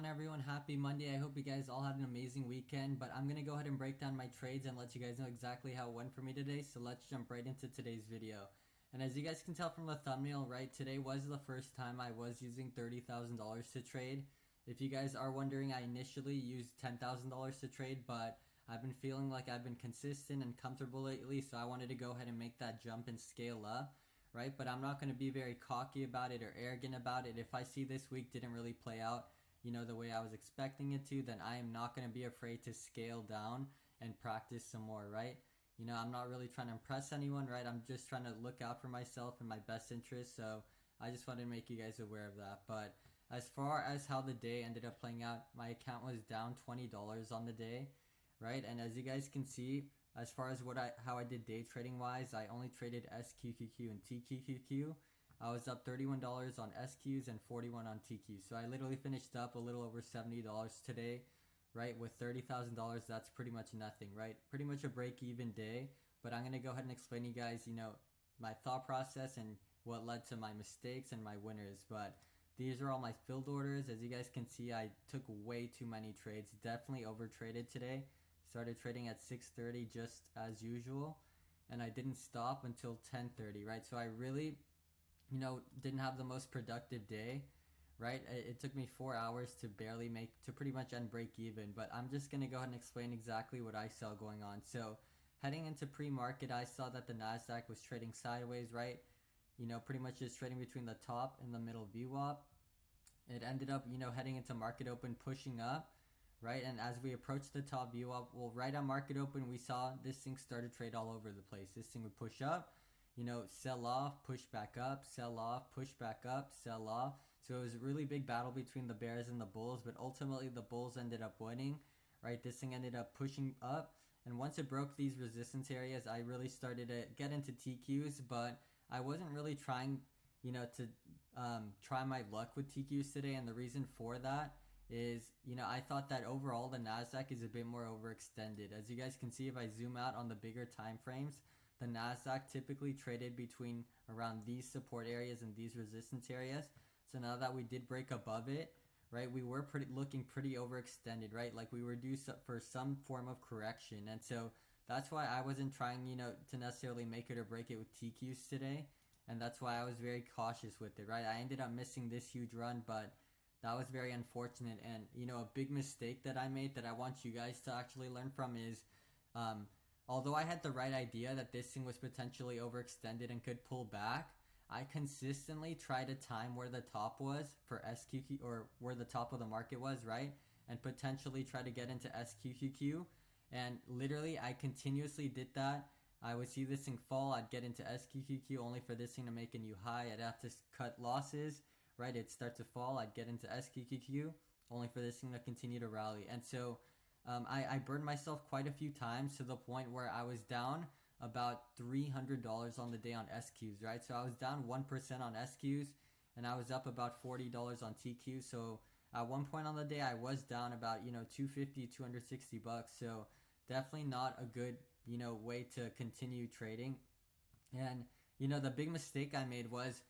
on everyone? Happy Monday. I hope you guys all had an amazing weekend, but I'm going to go ahead and break down my trades and let you guys know exactly how it went for me today. So let's jump right into today's video. And as you guys can tell from the thumbnail, right, today was the first time I was using $30,000 to trade. If you guys are wondering, I initially used $10,000 to trade, but I've been feeling like I've been consistent and comfortable lately, so I wanted to go ahead and make that jump and scale up. Right, but I'm not going to be very cocky about it or arrogant about it. If I see this week didn't really play out, the way I was expecting it to, then I am not going to be afraid to scale down and practice some more, right? I'm not really trying to impress anyone, right? I'm just trying to look out for myself and my best interest. So I just wanted to make you guys aware of that. But as far as how the day ended up playing out, my account was down $20 on the day, right? And as you guys can see, as far as how I did day trading wise, I only traded SQQQ and TQQQ. I was up $31 on SQs and $41 on TQs. So I literally finished up a little over $70 today, right? With $30,000, that's pretty much nothing, right? Pretty much a break-even day. But I'm going to go ahead and explain to you guys, my thought process and what led to my mistakes and my winners. But these are all my filled orders. As you guys can see, I took way too many trades. Definitely over-traded today. Started trading at 6:30 just as usual, and I didn't stop until 10:30, right? So I really, didn't have the most productive day, right? It took me 4 hours to pretty much end break even, but I'm just going to go ahead and explain exactly what I saw going on. So heading into pre-market, I saw that the NASDAQ was trading sideways, right? Pretty much just trading between the top and the middle VWAP. It ended up, heading into market open, pushing up, right? And as we approached the top VWAP, well, right on market open, we saw this thing start to trade all over the place. This thing would push up, sell off, push back up, sell off, push back up, sell off. So it was a really big battle between the bears and the bulls, but ultimately the bulls ended up winning, right? This thing ended up pushing up. And once it broke these resistance areas, I really started to get into TQs, but I wasn't really trying, to try my luck with TQs today. And the reason for that is, I thought that overall the NASDAQ is a bit more overextended. As you guys can see, if I zoom out on the bigger time frames, the NASDAQ typically traded between around these support areas and these resistance areas. So now that we did break above it, right, we were looking pretty overextended, right? Like we were due for some form of correction. And so that's why I wasn't trying, to necessarily make it or break it with TQs today. And that's why I was very cautious with it, right? I ended up missing this huge run, but that was very unfortunate. And, a big mistake that I made that I want you guys to actually learn from is, although I had the right idea that this thing was potentially overextended and could pull back, I consistently tried to time where the top was for SQQ, or where the top of the market was, right? And potentially try to get into SQQQ. And literally, I continuously did that. I would see this thing fall, I'd get into SQQQ only for this thing to make a new high. I'd have to cut losses, right? It'd start to fall, I'd get into SQQQ only for this thing to continue to rally. And so I burned myself quite a few times to the point where I was down about $300 on the day on SQs, right? So I was down 1% on SQs and I was up about $40 on TQs. So at one point on the day, I was down about, $250, $260. So definitely not a good, way to continue trading. And, the big mistake I made was,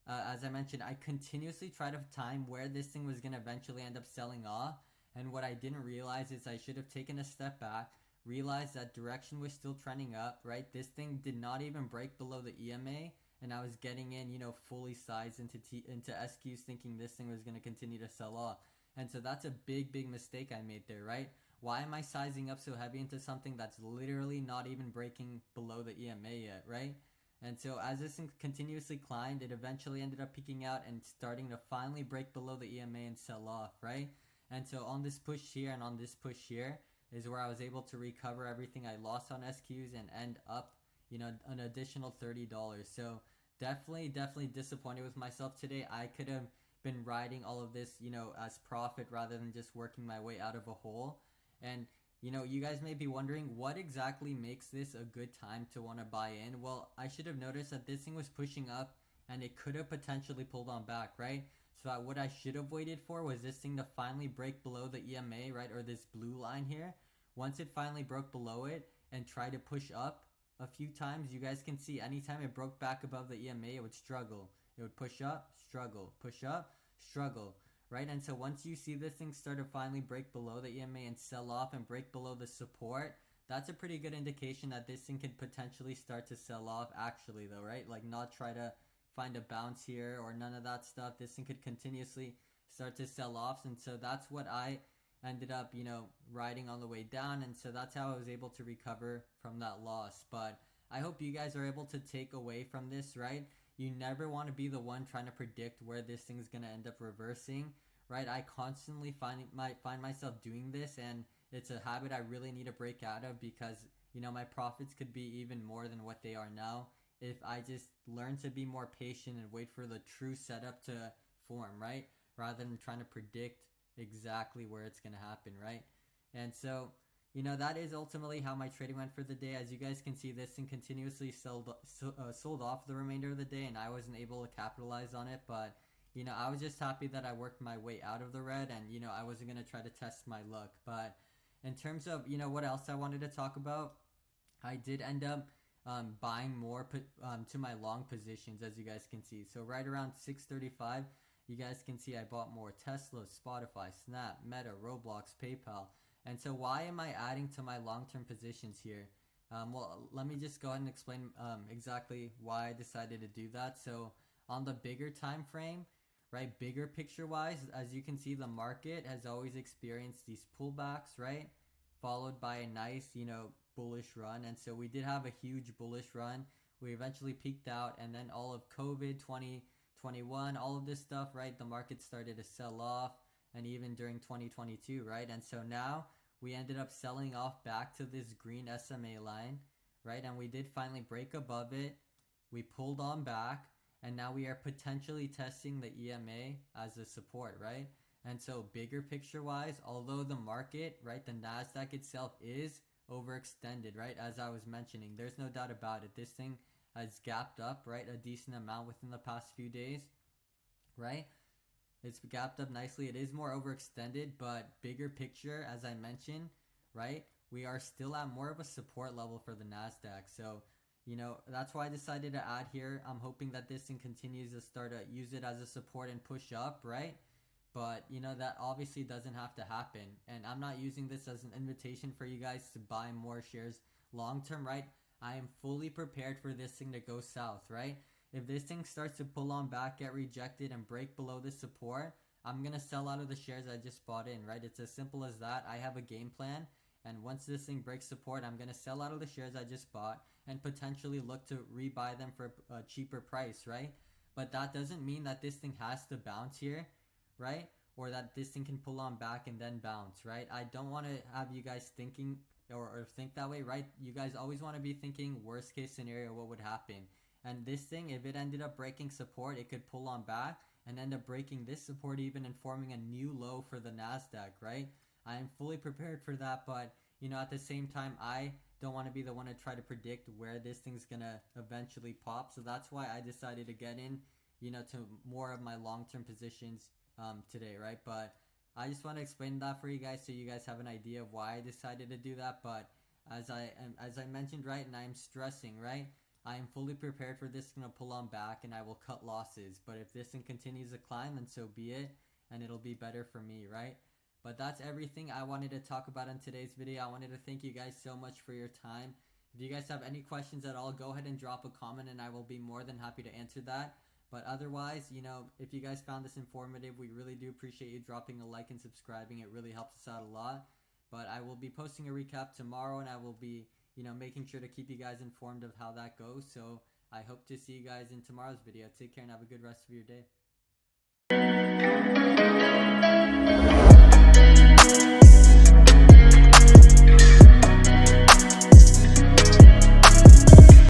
as I mentioned, I continuously tried to time where this thing was going to eventually end up selling off. And what I didn't realize is I should have taken a step back, realized that direction was still trending up, right? This thing did not even break below the EMA. And I was getting in, fully sized into SQs thinking this thing was going to continue to sell off. And so that's a big, big mistake I made there, right? Why am I sizing up so heavy into something that's literally not even breaking below the EMA yet, right? And so as this thing continuously climbed, it eventually ended up peaking out and starting to finally break below the EMA and sell off, right? And so on this push here and on this push here is where I was able to recover everything I lost on SQs and end up, an additional $30. So definitely disappointed with myself today. I could have been riding all of this, as profit rather than just working my way out of a hole. And, you guys may be wondering what exactly makes this a good time to want to buy in. Well, I should have noticed that this thing was pushing up and it could have potentially pulled on back, right? So what I should have waited for was this thing to finally break below the EMA, right? Or this blue line here. Once it finally broke below it and tried to push up a few times, you guys can see anytime it broke back above the EMA, it would struggle. It would push up, struggle, push up, struggle, right? And so once you see this thing start to finally break below the EMA and sell off and break below the support, that's a pretty good indication that this thing could potentially start to sell off actually though, right? Like not try to find a bounce here or none of that stuff. This thing could continuously start to sell off. And so that's what I ended up, riding on the way down. And so that's how I was able to recover from that loss. But I hope you guys are able to take away from this, right? You never want to be the one trying to predict where this thing's going to end up reversing, right? I constantly find myself doing this, and it's a habit I really need to break out of because, my profits could be even more than what they are now if I just learn to be more patient and wait for the true setup to form, right? Rather than trying to predict exactly where it's going to happen, right? And so, that is ultimately how my trading went for the day. As you guys can see, this thing continuously sold off the remainder of the day, and I wasn't able to capitalize on it. But, I was just happy that I worked my way out of the red, and, I wasn't going to try to test my luck. But in terms of, what else I wanted to talk about, I did end up buying more to my long positions, as you guys can see. So right around 6:35, you guys can see I bought more Tesla, Spotify, Snap, Meta, Roblox, PayPal. And so why am I adding to my long-term positions here? Well, let me just go ahead and explain exactly why I decided to do that. So on the bigger time frame, right, bigger picture-wise, as you can see, the market has always experienced these pullbacks, right, followed by a nice, bullish run. And so we did have a huge bullish run. We eventually peaked out, and then all of COVID 2021, all of this stuff, right, the market started to sell off, and even during 2022, right? And so now we ended up selling off back to this green SMA line, right? And we did finally break above it. We pulled on back, and now we are potentially testing the EMA as a support, right? And so bigger picture wise, although the market, right, the NASDAQ itself is overextended, right? As I was mentioning, there's no doubt about it. This thing has gapped up, right, a decent amount within the past few days, right? It's gapped up nicely. It is more overextended, but bigger picture, as I mentioned, right, we are still at more of a support level for the NASDAQ. So, that's why I decided to add here. I'm hoping that this thing continues to start to use it as a support and push up, right? But, that obviously doesn't have to happen. And I'm not using this as an invitation for you guys to buy more shares long term, right? I am fully prepared for this thing to go south, right? If this thing starts to pull on back, get rejected, and break below this support, I'm going to sell out of the shares I just bought in, right? It's as simple as that. I have a game plan, and once this thing breaks support, I'm going to sell out of the shares I just bought and potentially look to rebuy them for a cheaper price, right? But that doesn't mean that this thing has to bounce here, right? Or that this thing can pull on back and then bounce, right? I don't want to have you guys thinking or think that way, right? You guys always want to be thinking worst case scenario, what would happen? And this thing, if it ended up breaking support, it could pull on back and end up breaking this support even and forming a new low for the NASDAQ, right? I am fully prepared for that, but, at the same time, I don't want to be the one to try to predict where this thing's going to eventually pop. So that's why I decided to get in, to more of my long-term positions today, right? But I just want to explain that for you guys so you guys have an idea of why I decided to do that. But as I mentioned, right, and I'm stressing, right, I am fully prepared for this to pull on back, and I will cut losses. But if this thing continues to climb, then so be it, and it'll be better for me, right? But that's everything I wanted to talk about in today's video. I wanted to thank you guys so much for your time. If you guys have any questions at all, go ahead and drop a comment, and I will be more than happy to answer that. But otherwise, if you guys found this informative, we really do appreciate you dropping a like and subscribing. It really helps us out a lot. But I will be posting a recap tomorrow, and I will be making sure to keep you guys informed of how that goes. So I hope to see you guys in tomorrow's video. Take care and have a good rest of your day.